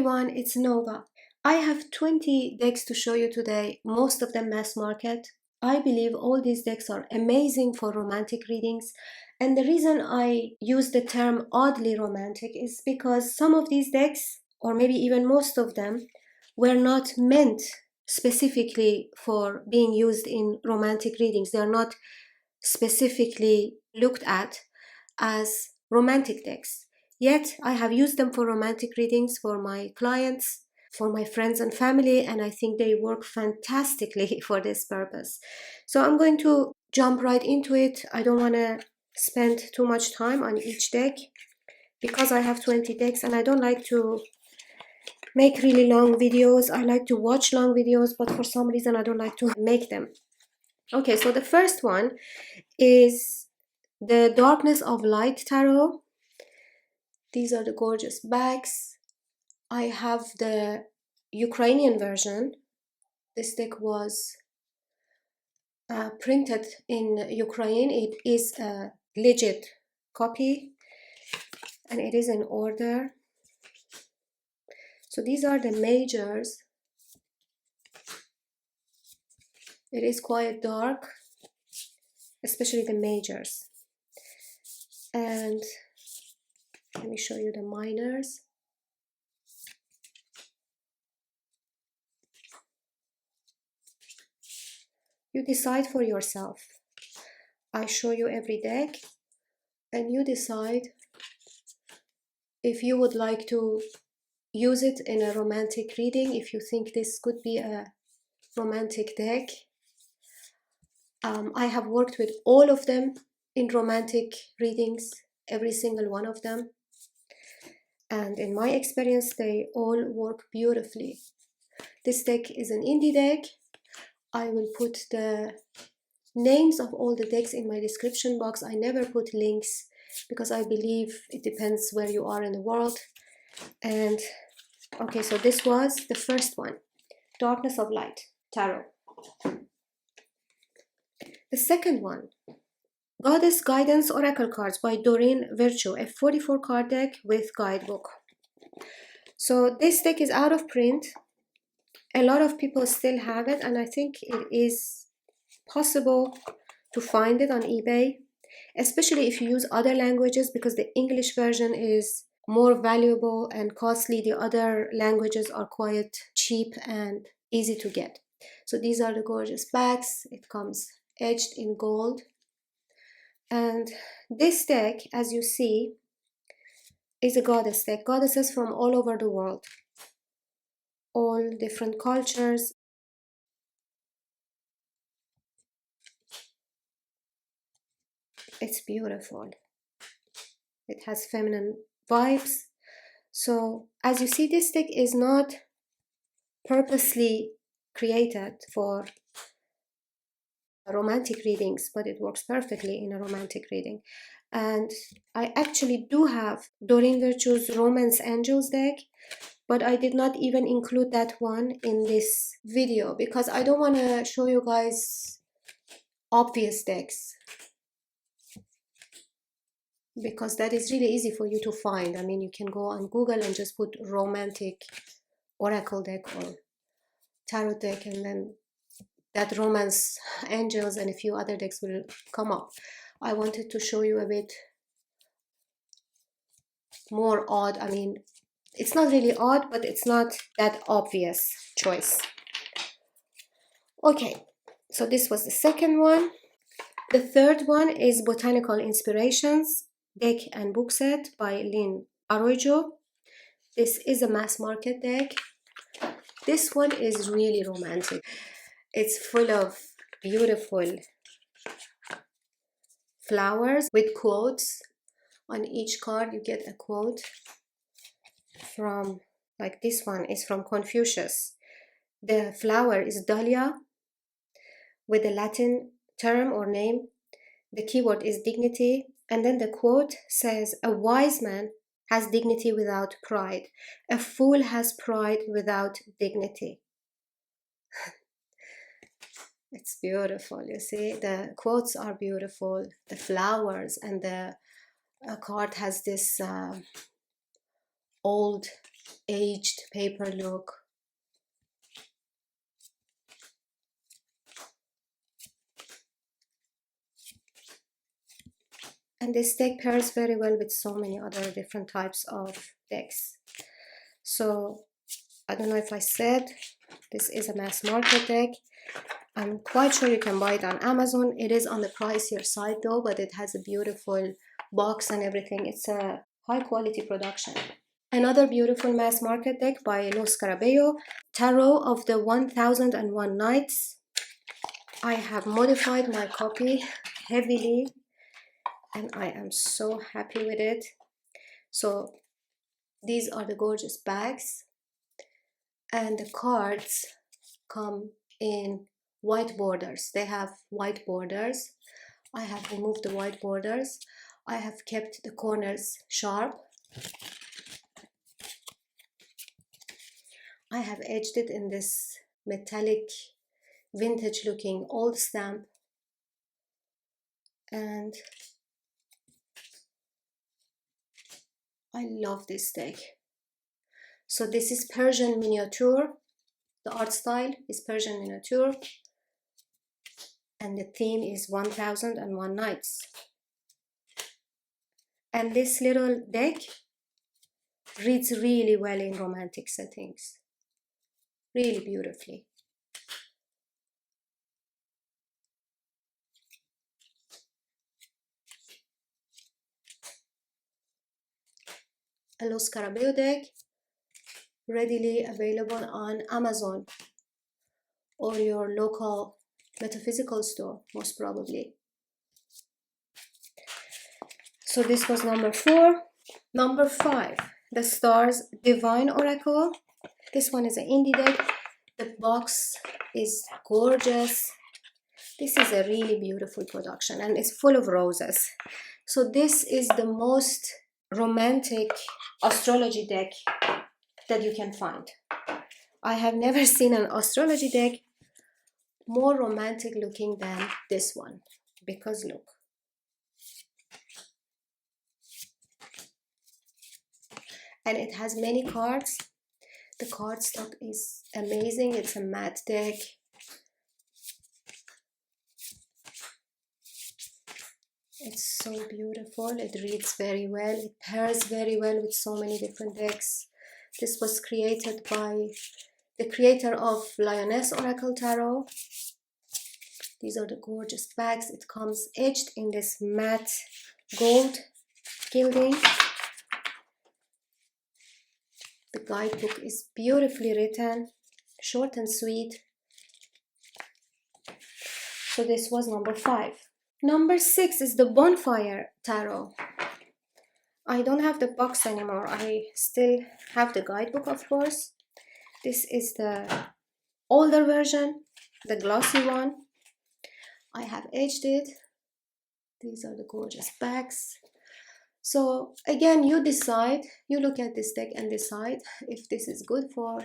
everyone, it's Nova. I have 20 decks to show you today, most of them mass market. I believe all these decks are amazing for romantic readings, and the reason I use the term oddly romantic is because some of these decks, or maybe even most of them, were not meant specifically for being used in romantic readings. They are not specifically looked at as romantic decks. Yet I have used them for romantic readings for my clients, for my friends and family, and I think they work fantastically for this purpose. So I'm going to jump right into it. I don't want to spend too much time on each deck because I have 20 decks and I don't like to make really long videos. I like to watch long videos, but for some reason I don't like to make them. Okay, so the first one is the Darkness of Light Tarot. These are the gorgeous backs. I have the Ukrainian version. This deck was printed in Ukraine. It is a legit copy and it is in order. So these are the majors. It is quite dark, especially the majors. And let me show you the minors. You decide for yourself. I show you every deck and you decide if you would like to use it in a romantic reading, if you think this could be a romantic deck. I have worked with all of them in romantic readings, every single one of them. And in my experience, they all work beautifully. This deck is an indie deck. I will put the names of all the decks in my description box. I never put links because I believe it depends where you are in the world. And okay, so this was the first one, Darkness of Light Tarot. The second one, Goddess Guidance Oracle Cards by Doreen Virtue, a 44 card deck with guidebook. So this deck is out of print. A lot of people still have it, and I think it is possible to find it on eBay, especially if you use other languages, because the English version is more valuable and costly. The other languages are quite cheap and easy to get. So these are the gorgeous backs. It comes edged in gold. And this deck, as you see, is a goddess deck. Goddesses from all over the world, all different cultures. It's beautiful. It has feminine vibes. So as you see, this deck is not purposely created for romantic readings, but it works perfectly in a romantic reading. And I actually do have Doreen Virtue's Romance Angels deck, but I did not even include that one in this video because I don't want to show you guys obvious decks, because that is really easy for you to find. I mean, you can go on Google and just put romantic oracle deck or tarot deck, and then that Romance Angels and a few other decks will come up. I wanted to show you a bit more odd. I mean, it's not really odd, but it's not that obvious choice. Okay, so this was the second one. The third one is Botanical Inspirations deck and book set by Lynn Arroyo. This is a mass market deck. This one is really romantic. It's full of beautiful flowers with quotes. On each card you get a quote from, like this one is from Confucius. The flower is dahlia with a Latin term or name. The keyword is dignity, and then the quote says, "A wise man has dignity without pride. A fool has pride without dignity." It's beautiful, you see, the quotes are beautiful, the flowers, and the card has this old aged paper look. And this deck pairs very well with so many other different types of decks. So I don't know if I said this is a mass market deck. I'm quite sure you can buy it on Amazon. It is on the pricier side though, but it has a beautiful box and everything. It's a high quality production. Another beautiful mass market deck by Los Carabello, Tarot of the 1001 Nights. I have modified my copy heavily and I am so happy with it. So these are the gorgeous bags, and the cards come in white borders. They have white borders. I have removed the white borders. I have kept the corners sharp. I have edged it in this metallic vintage looking old stamp, and I love this deck. So this is Persian miniature. The art style is Persian miniature, and the theme is 1001 Nights. And this little deck reads really well in romantic settings, really beautifully. A Los Carabeo deck, readily available on Amazon or your local metaphysical store, most probably. So this was number 4. Number 5, the Stars Divine Oracle. This one is an indie deck. The box is gorgeous. This is a really beautiful production and it's full of roses. So this is the most romantic astrology deck that you can find. I have never seen an astrology deck more romantic looking than this one, because look. And it has many cards. The cardstock is amazing. It's a matte deck. It's so beautiful. It reads very well. It pairs very well with so many different decks. This was created by the creator of Lioness Oracle Tarot. These are the gorgeous bags. It comes edged in this matte gold gilding. The guidebook is beautifully written, short and sweet. So this was number 5. Number 6 is the Bonfire Tarot. I don't have the box anymore. I still have the guidebook, of course. This is the older version, the glossy one. I have edged it. These are the gorgeous bags. So again, you decide, you look at this deck and decide if this is good for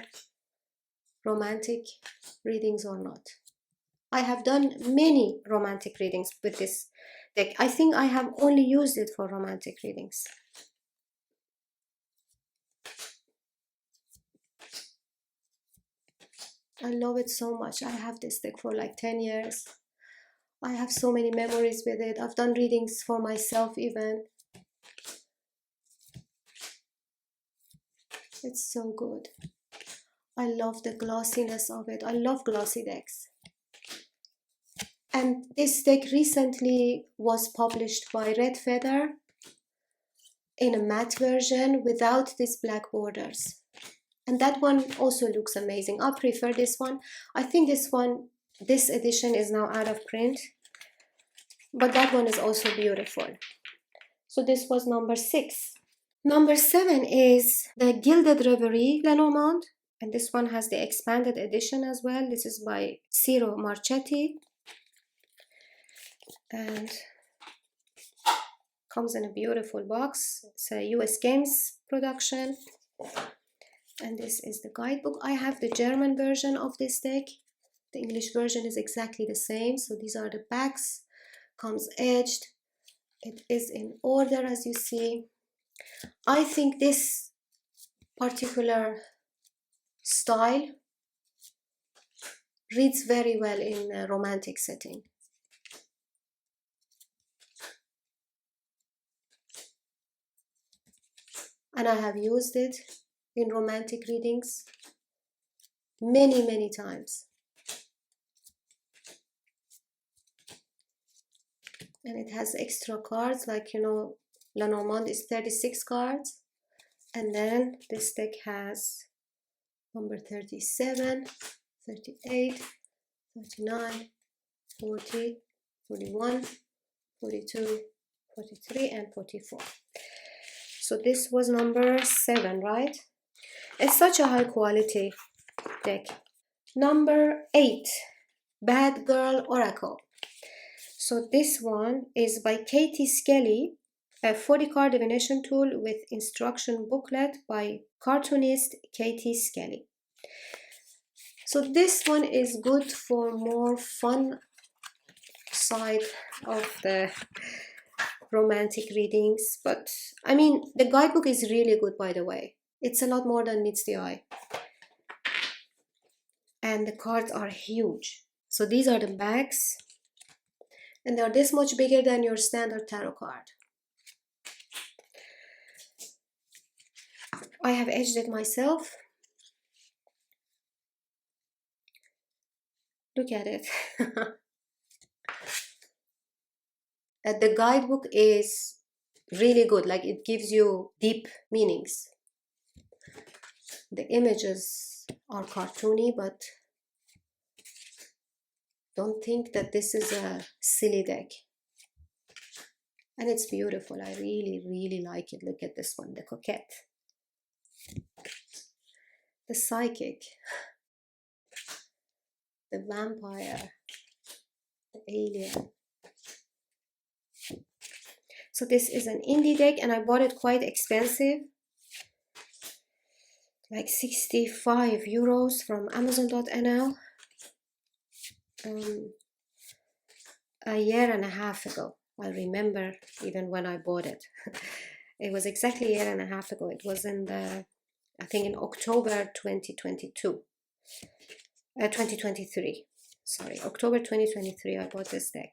romantic readings or not. I have done many romantic readings with this deck. I think I have only used it for romantic readings. I love it so much. I have this deck for like 10 years. I have so many memories with it. I've done readings for myself even. It's so good. I love the glossiness of it. I love glossy decks. And this deck recently was published by Red Feather in a matte version without these black borders. And that one also looks amazing. I prefer this one. I think this edition is now out of print. But that one is also beautiful. So this was number 6. Number 7 is the Gilded Reverie Lenormand. And this one has the expanded edition as well. This is by Ciro Marchetti. And comes in a beautiful box. It's a US Games production. And this is the guidebook. I have the German version of this deck. The English version is exactly the same. So these are the backs. Comes edged. It is in order, as you see. I think this particular style reads very well in a romantic setting. And I have used it in romantic readings many times. And it has extra cards, like, you know, Lenormand is 36 cards. And then this deck has number 37, 38, 39, 40, 41, 42, 43, and 44. So this was number 7, right? It's such a high quality deck. Number 8, Bad Girl Oracle. So this one is by Katie Skelly, a 40 card divination tool with instruction booklet by cartoonist Katie Skelly. So this one is good for more fun side of the romantic readings, but I mean, the guidebook is really good, by the way. It's a lot more than meets the eye, and the cards are huge. So these are the backs, and they're this much bigger than your standard tarot card. I have edged it myself. Look at it. The guidebook is really good, like it gives you deep meanings. The images are cartoony, but don't think that this is a silly deck. And it's beautiful. I really like it. Look at this one, the coquette, the psychic, the vampire, the alien. So this is an indie deck, and I bought it quite expensive, like 65 euros from Amazon.nl a year and a half ago. I remember even when I bought it. It was exactly a year and a half ago. It was in I think in October 2022. 2023. Sorry, October 2023 I bought this deck.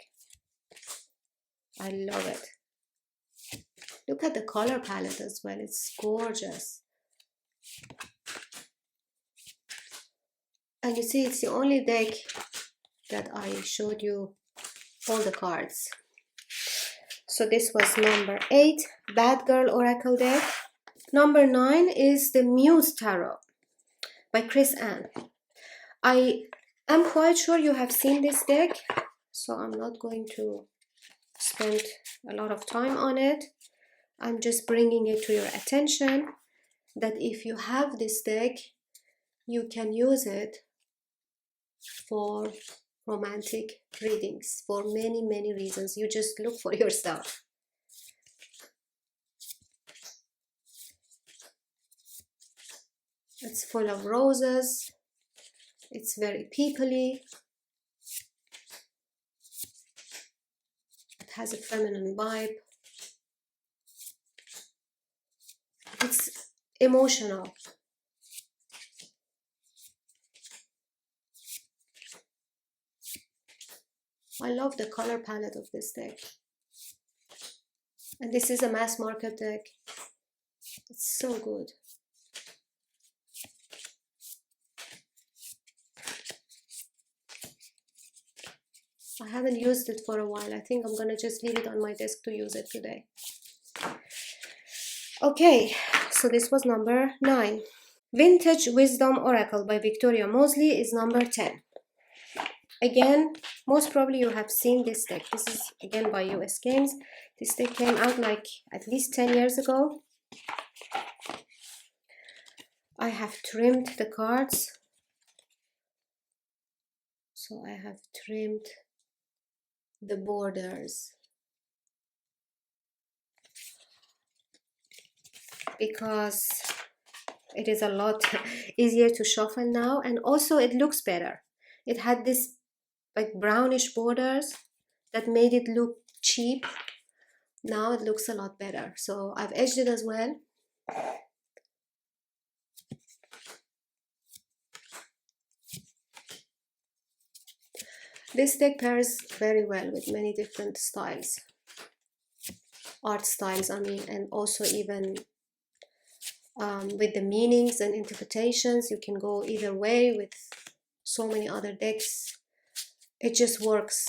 I love it. Look at the color palette as well. It's gorgeous. And you see, it's the only deck that I showed you all the cards. So this was number 8, Bad Girl Oracle deck. Number 9 is the Muse Tarot by Chris Ann. I am quite sure you have seen this deck, so I'm not going to spend a lot of time on it. I'm just bringing it to your attention that if you have this deck, you can use it for romantic readings for many reasons. You just look for yourself. It's full of roses. It's very peoply. It has a feminine vibe. It's emotional. I love the color palette of this deck. And this is a mass market deck. It's so good. I haven't used it for a while. I think I'm gonna just leave it on my desk to use it today. Okay, so this was number 9. Vintage Wisdom Oracle by Victoria Mosley is number 10. Again, most probably you have seen this deck. This is again by US Games. This deck came out like at least 10 years ago. I have trimmed the cards. So I have trimmed the borders because it is a lot easier to shuffle now, and also it looks better. It had this like brownish borders that made it look cheap. Now it looks a lot better. So I've edged it as well. This deck pairs very well with many different styles, art styles, I mean, and also even with the meanings and interpretations. You can go either way with so many other decks. It just works.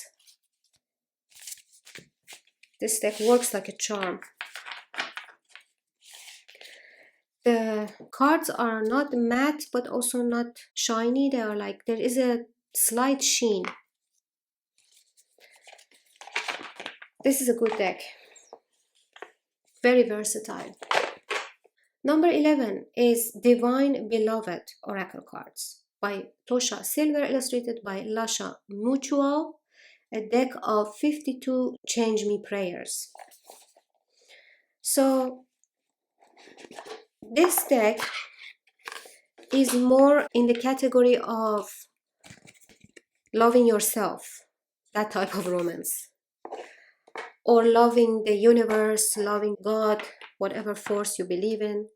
This deck works like a charm. The cards are not matte but also not shiny. They are like, there is a slight sheen. This is a good deck. Very versatile. Number 11 is Divine Beloved Oracle Cards by Tosha Silver, illustrated by Lasha Mutual, a deck of 52 Change Me prayers. So this deck is more in the category of loving yourself, that type of romance, or loving the universe, loving God, whatever force you believe in.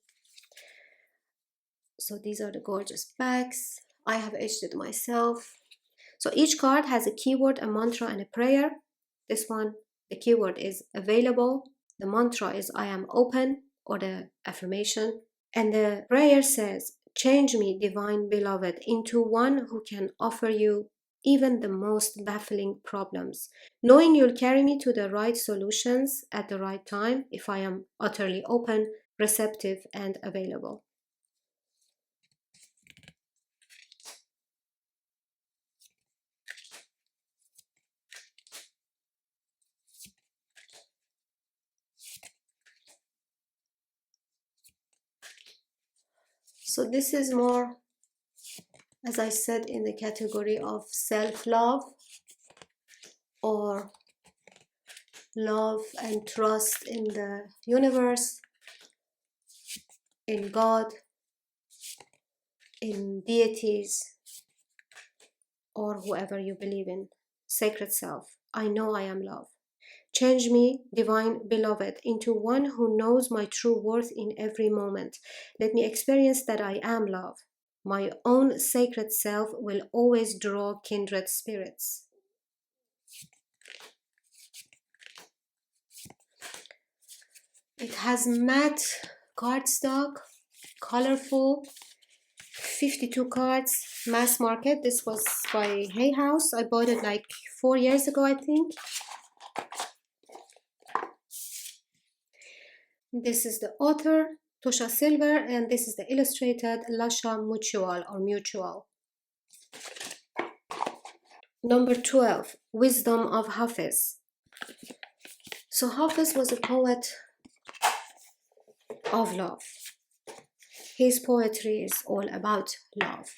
So these are the gorgeous backs. I have edged it myself. So each card has a keyword, a mantra, and a prayer. This one, the keyword is available. The mantra is I am open, or the affirmation. And the prayer says, change me, divine beloved, into one who can offer you even the most baffling problems, knowing you'll carry me to the right solutions at the right time if I am utterly open, receptive, and available. So this is more, as I said, in the category of self-love, or love and trust in the universe, in God, in deities, or whoever you believe in. Sacred self, I know I am love. Change me, divine beloved, into one who knows my true worth in every moment. Let me experience that I am love. My own sacred self will always draw kindred spirits. It has matte cardstock, colorful, 52 cards, mass market. This was by Hay House. I bought it like 4 years ago, I think. This is the author, Tosha Silver, and this is the illustrated Lasha Mutual, or Mutual. Number 12, Wisdom of Hafiz. So Hafiz was a poet of love. His poetry is all about love.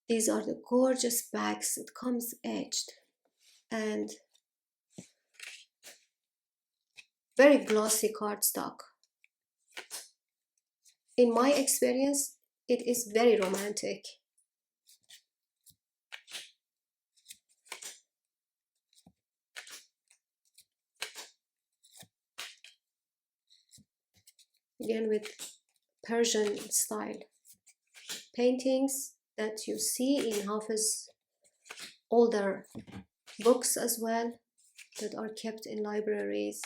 These are the gorgeous backs. It comes edged and very glossy cardstock. In my experience, it is very romantic. Again, with Persian style paintings that you see in Hafiz's older books as well, that are kept in libraries.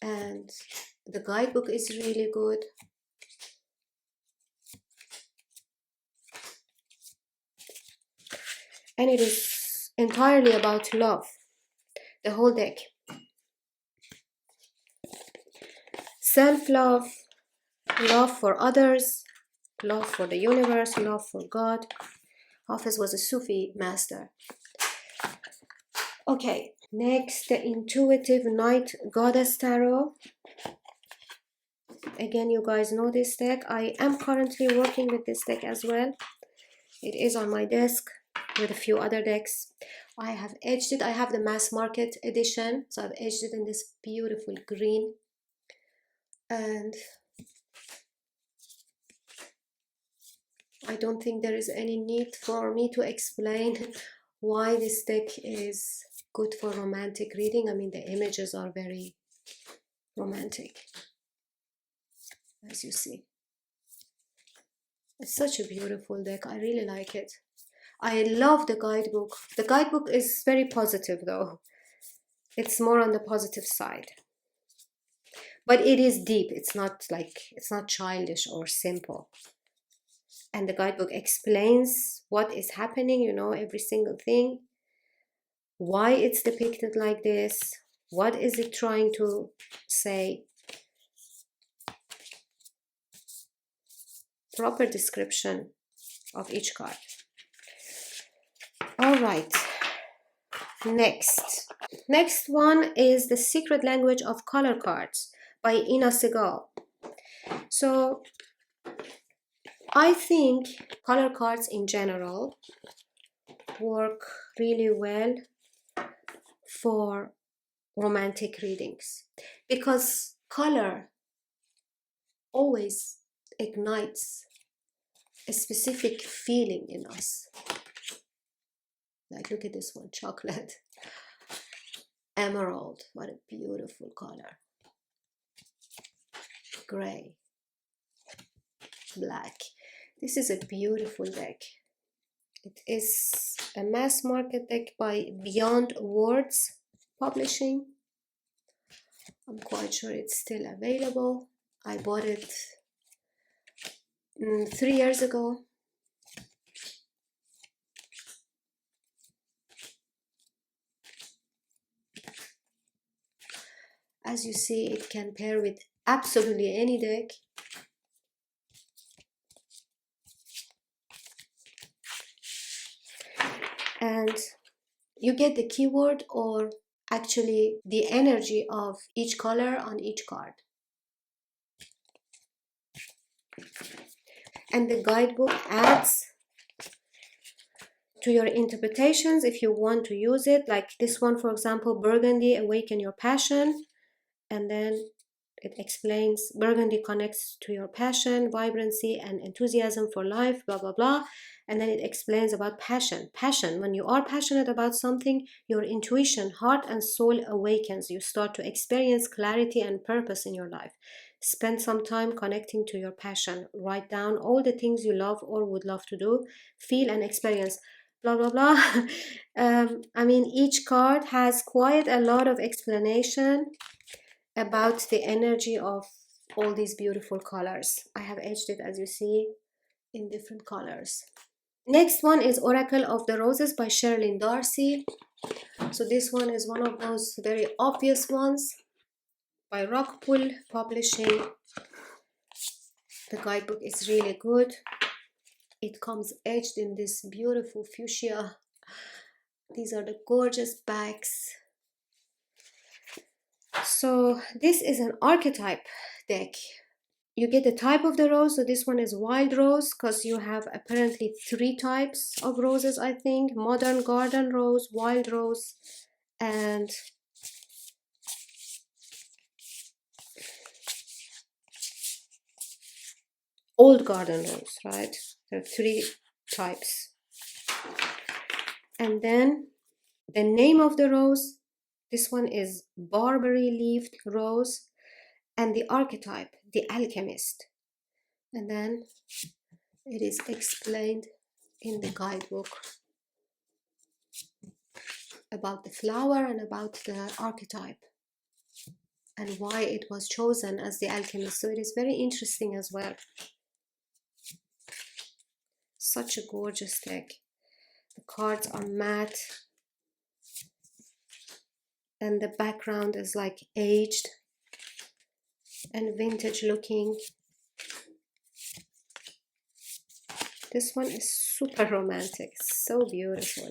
And the guidebook is really good. And it is entirely about love, the whole deck. Self-love, love for others, love for the universe, love for God. Hafiz was a Sufi master. Okay, next, the Intuitive Night Goddess Tarot. Again, you guys know this deck. I am currently working with this deck as well. It is on my desk with a few other decks. I have edged it. I have the mass market edition, so I've edged it in this beautiful green. And I don't think there is any need for me to explain why this deck is good for romantic reading. I mean, the images are very romantic, as you see. It's such a beautiful deck. I really like it. I love the guidebook. The guidebook is very positive though. It's more on the positive side. But it is deep. It's not childish or simple. And the guidebook explains what is happening, you know, every single thing. Why it's depicted like this. What is it trying to say? Proper description of each card. All right. Next one is The Secret Language of Color Cards by Ina Segal. So I think color cards in general work really well for romantic readings because color always ignites a specific feeling in us. Like, look at this one, chocolate, emerald, what a beautiful color, gray, black. This is a beautiful deck. It is a mass market deck by Beyond Words Publishing. I'm quite sure it's still available. I bought it 3 years ago. As you see, it can pair with absolutely any deck. And you get the keyword or actually the energy of each color on each card. And the guidebook adds to your interpretations if you want to use it. Like this one, for example, Burgundy, Awaken Your Passion. And then it explains Burgundy connects to your passion, vibrancy, and enthusiasm for life, blah, blah, blah. And then it explains about passion. Passion, when you are passionate about something, your intuition, heart, and soul awakens. You start to experience clarity and purpose in your life. Spend some time connecting to your passion. Write down all the things you love or would love to do, feel and experience, blah, blah, blah. I mean, each card has quite a lot of explanation about the energy of all these beautiful colors. I have edged it, as you see, in different colors. Next one is Oracle of the Roses by Sherilyn Darcy. So this one is one of those very obvious ones by Rockpool Publishing. The guidebook is really good. It comes edged in this beautiful fuchsia. These are the gorgeous backs. So this is an archetype deck. You get the type of the rose. So this one is wild rose because you have apparently 3 types of roses, I think. Modern garden rose, wild rose, and old garden rose, right? There are 3 types. And then the name of the rose, this one is Barbary Leaved Rose, and the archetype, the alchemist. And then it is explained in the guidebook about the flower and about the archetype and why it was chosen as the alchemist. So it is very interesting as well. Such a gorgeous deck. The cards are matte and the background is like aged and vintage looking. This one is super romantic, so beautiful.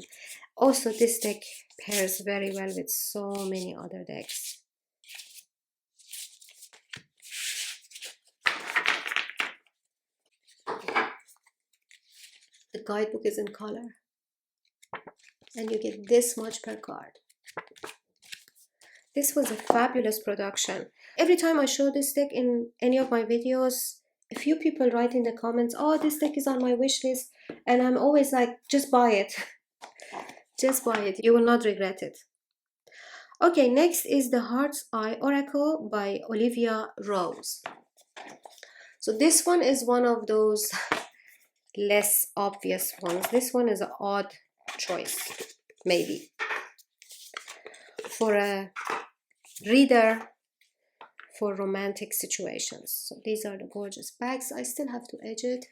Also, this deck pairs very well with so many other decks. The guidebook is in color and you get this much per card. This was a fabulous production. Every time I show this deck in any of my videos, a few people write in the comments, oh, this deck is on my wish list, and I'm always like, just buy it. Just buy it, you will not regret it. Okay, next is the Heart's Eye Oracle by Olivia Rose. So this one is one of those less obvious ones. This one is an odd choice, maybe, for a reader for romantic situations. So these are the gorgeous bags. I still have to edge it.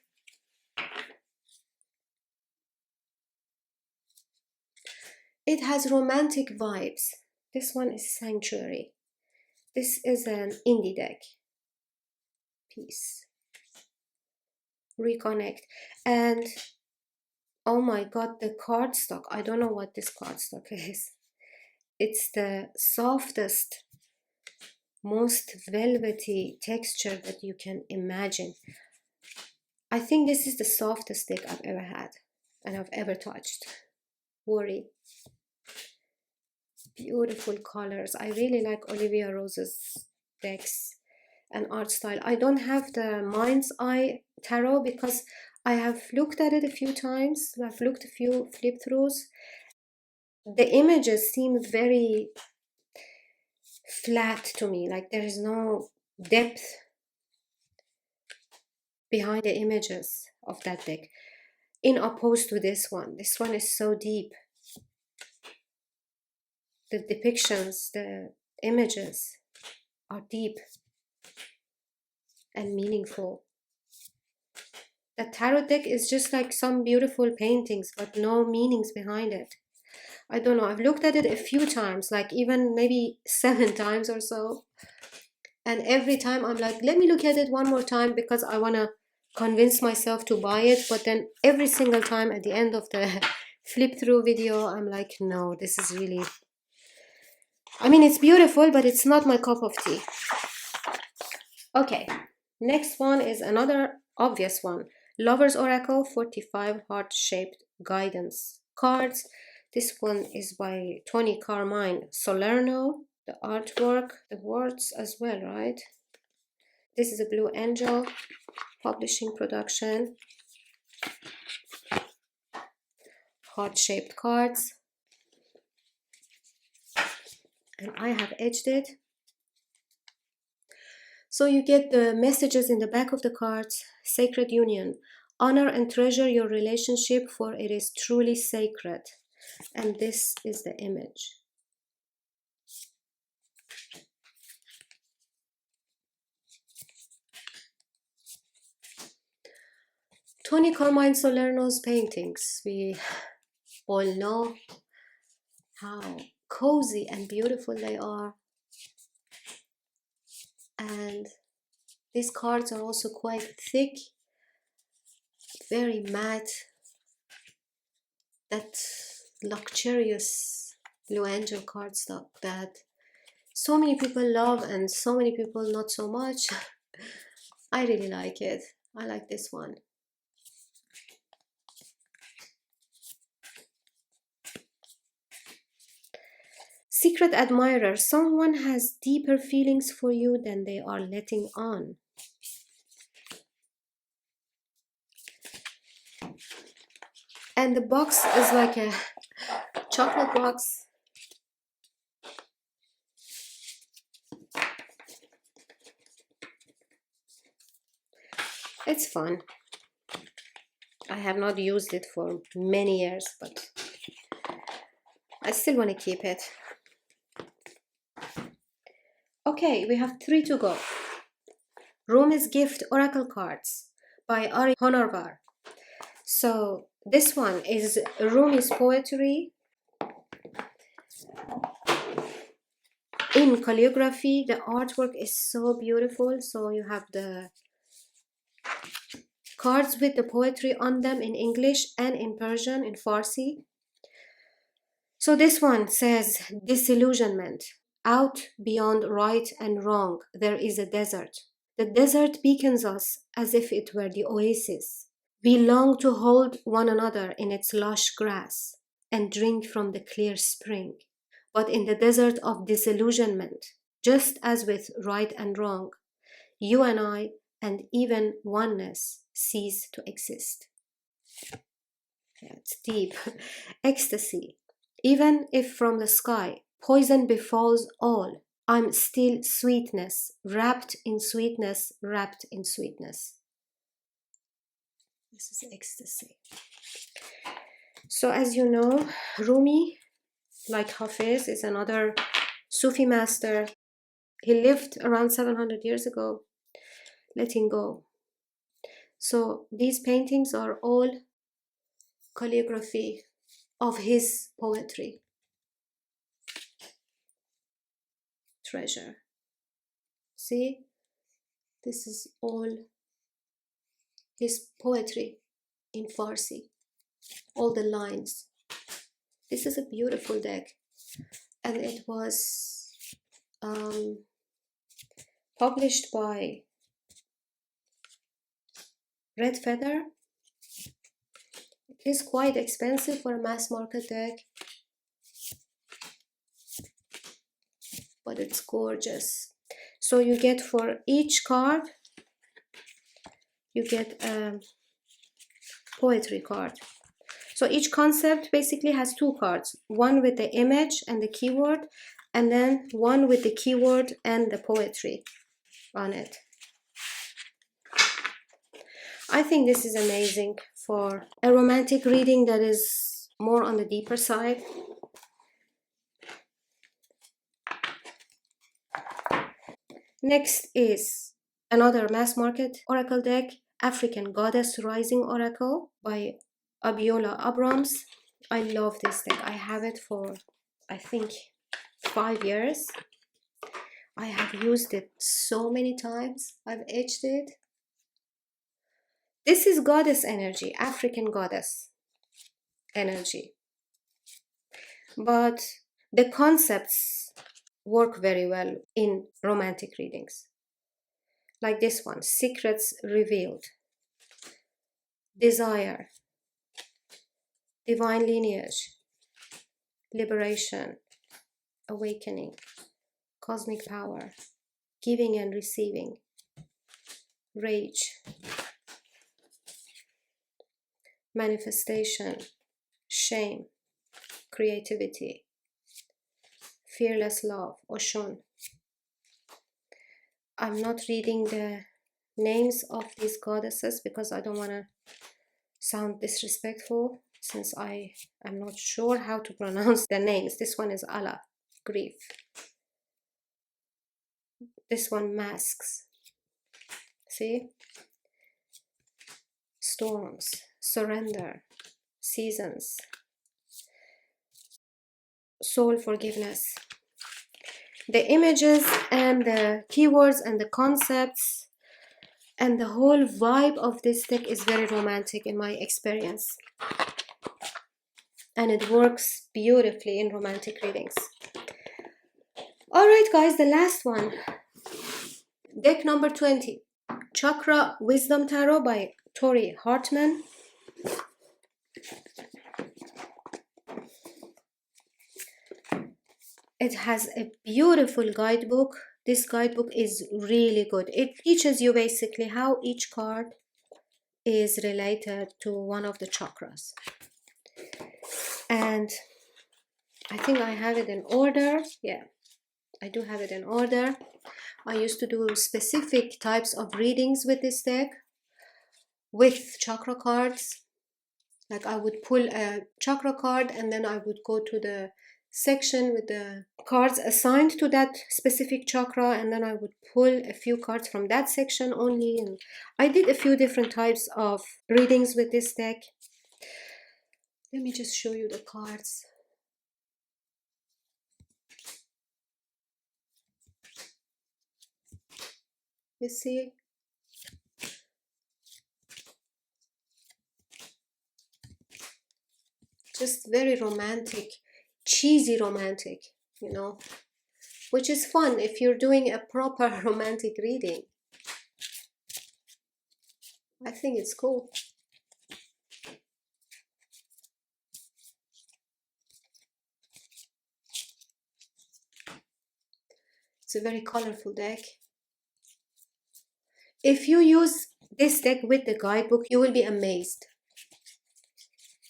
It has romantic vibes. This one is Sanctuary. This is an indie deck. Peace. Reconnect. And oh my god, the cardstock. I don't know what this cardstock is. It's the softest, most velvety texture that you can imagine. I think this is the softest deck I've ever had and I've ever touched. Worry. Beautiful colors. I really like Olivia Rose's decks and art style. I don't have the Mind's Eye Tarot because I have looked at it a few times. I've looked a few flip throughs. The images seem very flat to me, like there is no depth behind the images of that deck, in opposed to this one. This one is so deep. The depictions, the images are deep and meaningful. The tarot deck is just like some beautiful paintings, but no meanings behind it. I don't know, I've looked at it a few times, like even maybe 7 times or so. And every time I'm like, let me look at it one more time because I want to convince myself to buy it. But then every single time at the end of the flip through video, I'm like, no, this is really, I mean, it's beautiful, but it's not my cup of tea. Okay, next one is another obvious one. Lover's Oracle, 45 heart-shaped guidance cards. This one is by Tony Carmine Salerno. The artwork, the words as well, right? This is a Blue Angel publishing production. Heart-shaped cards. And I have edged it. So you get the messages in the back of the cards. Sacred union. Honor and treasure your relationship, for it is truly sacred. And this is the image. Tony Carmine Salerno's paintings. We all know how cozy and beautiful they are. And these cards are also quite thick, very matte, that luxurious Blue Angel cardstock that so many people love and so many people not so much. I really like it. I like this one. Secret admirer. Someone has deeper feelings for you than they are letting on. And the box is like a chocolate box. It's fun. I have not used it for many years, but I still want to keep it. Okay, we have 3 to go. Rumi's Gift Oracle Cards by Ari Honarvar. So this one is Rumi's poetry in calligraphy. The artwork is so beautiful. So you have the cards with the poetry on them in English and in Persian, in Farsi. So this one says, disillusionment. Out beyond right and wrong, there is a desert. The desert beacons us as if it were the oasis. We long to hold one another in its lush grass and drink from the clear spring. But in the desert of disillusionment, just as with right and wrong, you and I and even oneness cease to exist. Yeah, it's deep. Ecstasy. Even if from the sky poison befalls all, I'm still sweetness, wrapped in sweetness, wrapped in sweetness. This is ecstasy. So as you know, Rumi, like Hafiz, is another Sufi master. He lived around 700 years ago, letting go. So these paintings are all calligraphy of his poetry. Treasure. See, this is all his poetry in Farsi. All the lines. This is a beautiful deck, and it was published by Red Feather. It is quite expensive for a mass market deck, but it's gorgeous. So you get for each card, you get a poetry card. So each concept basically has two cards, one with the image and the keyword, and then one with the keyword and the poetry on it. I think this is amazing for a romantic reading that is more on the deeper side. Next is another mass market oracle deck, African Goddess Rising Oracle by Abiola Abrams. I love this deck. I have it for, I think, 5 years. I have used it so many times. I've etched it. This is goddess energy, African goddess energy. But the concepts work very well in romantic readings. Like this one, secrets revealed, desire, divine lineage, liberation, awakening, cosmic power, giving and receiving, rage, manifestation, shame, creativity, fearless love, Oshun. I'm not reading the names of these goddesses because I don't want to sound disrespectful, since I am not sure how to pronounce the names. This one is Allah, grief. This one, masks. See? Storms, surrender, seasons, soul forgiveness. The images and the keywords and the concepts and the whole vibe of this deck is very romantic in my experience. And it works beautifully in romantic readings. Alright guys, the last one. Deck number 20. Chakra Wisdom Tarot by Tori Hartman. It has a beautiful guidebook. This guidebook is really good. It teaches you basically how each card is related to one of the chakras. And I think I have it in order. Yeah, I do have it in order. I used to do specific types of readings with this deck with chakra cards. Like I would pull a chakra card and then I would go to the section with the cards assigned to that specific chakra, and then I would pull a few cards from that section only. And I did a few different types of readings with this deck. Let me just show you the cards. You see? Just very romantic, cheesy romantic, you know, which is fun if you're doing a proper romantic reading. I think it's cool. It's a very colorful deck. If you use this deck with the guidebook, you will be amazed.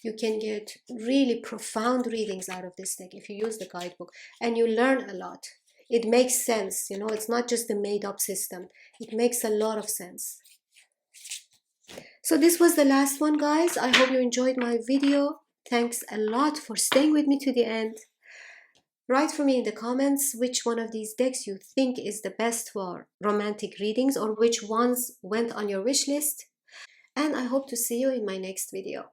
You can get really profound readings out of this deck if you use the guidebook, and you learn a lot. It makes sense, you know, it's not just a made-up system. It makes a lot of sense. So this was the last one, guys. I hope you enjoyed my video. Thanks a lot for staying with me to the end. Write for me in the comments which one of these decks you think is the best for romantic readings, or which ones went on your wish list. And I hope to see you in my next video.